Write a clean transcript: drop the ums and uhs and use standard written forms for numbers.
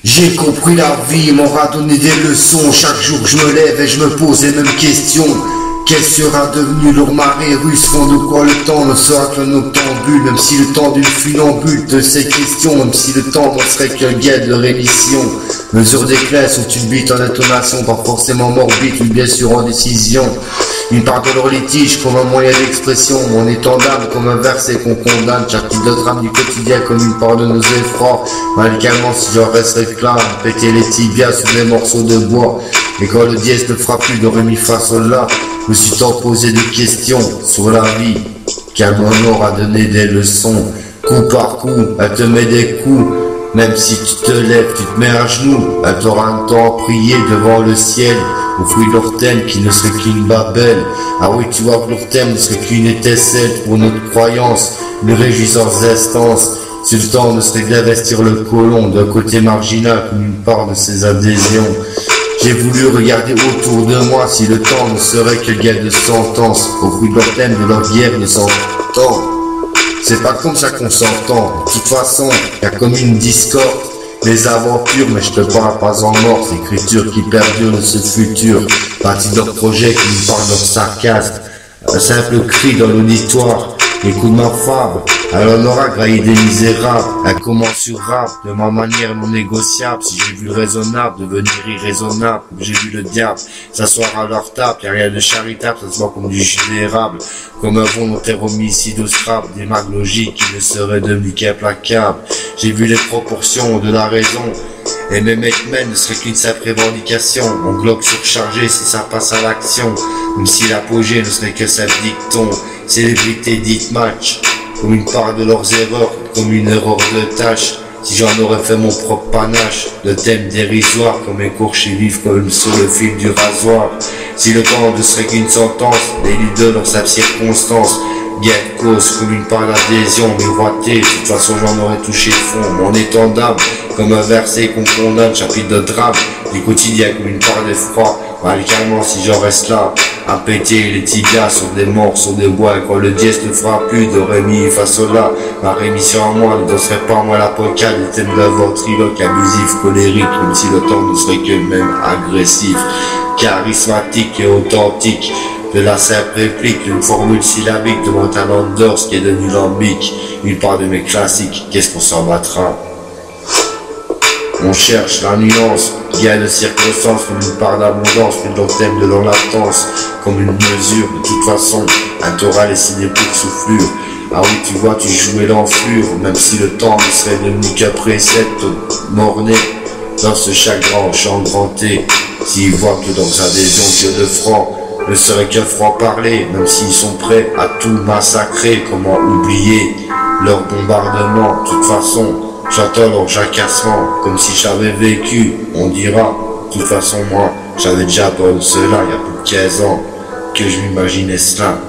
J'ai compris la vie, m'aura donné des leçons. Chaque jour je me lève et je me pose les mêmes questions. Quelle sera devenue leur marée russe? Font de quoi le temps ne sera qu'un octambule? Même si le temps d'une funambule de ces questions, même si le temps ne serait qu'un guet de rémission. Mesure des clés sont une bite en intonation, pas forcément morbide, mais bien sûr en décision. Une part de leur litige comme un moyen d'expression, mon étang d'âme comme un verset qu'on condamne. Chaque type de drame du quotidien comme une part de nos effrois. Radicalement si j'en reste réclame, péter les tibias sur des morceaux de bois. Et quand le dièse ne fera plus de remi fa sol la, je me suis tant posé des questions sur la vie, car mon aura donné des leçons. Coup par coup, elle te met des coups. Même si tu te lèves, tu te mets à genoux, elle t'aura un temps à prier devant le ciel, au fruit de leur thème qui ne serait qu'une babelle. Ah oui, tu vois que leur thème ne serait qu'une étincelle pour notre croyance, une réjouissance d'instance. Si le temps ne serait que d'investir le colon d'un côté marginal comme une part de ses adhésions. J'ai voulu regarder autour de moi si le temps ne serait que guerre de sentence, au fruit de leur thème de leur guerre de sentence. C'est pas comme ça qu'on s'entend, de toute façon, y'a comme une discorde, les aventures, mais je te parle pas en mort, l'écriture qui perdure de ce futur, partie de leur projet qui nous parle de leur sarcasme, un simple cri dans l'auditoire, écoute ma fable, elle en aura graillé des misérables, elle commensurable, de ma manière non négociable, si j'ai vu le raisonnable devenir irraisonnable, j'ai vu le diable s'asseoir à leur table, y'a rien de charitable, ça se voit comme du jus d'érable, comme un volontaire homicide au scrap, des mags logiques qui ne seraient devenus qu'implacables, j'ai vu les proportions de la raison, et mes mecs-men ne serait qu'une simple revendication, mon glock surchargé si ça passe à l'action, même si l'apogée ne serait que simple dicton, célébrité dite match, comme une part de leurs erreurs, comme une erreur de tâche, si j'en aurais fait mon propre panache, de thème dérisoire, comme écorché vif comme sur le fil du rasoir, si le temps ne serait qu'une sentence, les leaders dans sa circonstance, gain de cause comme une part d'adhésion, miroitée, de toute façon j'en aurais touché le fond, mon étang d'âme, comme un verset qu'on condamne, chapitre de drame, du quotidien comme une part d'effroi, radicalement si j'en reste là, à péter les tibias sur des morceaux de bois, quand le dièse ne fera plus de rémi fa sol la, ma rémission à moi ne danserait pas moi l'apocalypse, le thème d'un ventriloque abusif, colérique, comme si le temps ne serait que même agressif, charismatique et authentique, de la simple réplique, d'une formule syllabique de mon talent d'or, ce qui est devenu lambique, une part de mes classiques, qu'est-ce qu'on s'en battra? On cherche la nuance, gain de circonstance, comme une part d'abondance, puis dans le thème de leur latence, comme une mesure, de toute façon, un t'aura laissé des boucles soufflures. Ah oui, tu vois, tu jouais l'enflure, même si le temps ne serait devenu qu'un précepte morné, dans ce chagrin changranté, s'ils voient que dans sa adhésion que de francs, ne serait qu'un franc parler, même s'ils sont prêts à tout massacrer, comment oublier leur bombardement, de toute façon, j'entends leur jacassement, comme si j'avais vécu, on dira, de toute façon moi, j'avais déjà peur de cela, il y a plus de 15 ans, que je m'imaginais cela.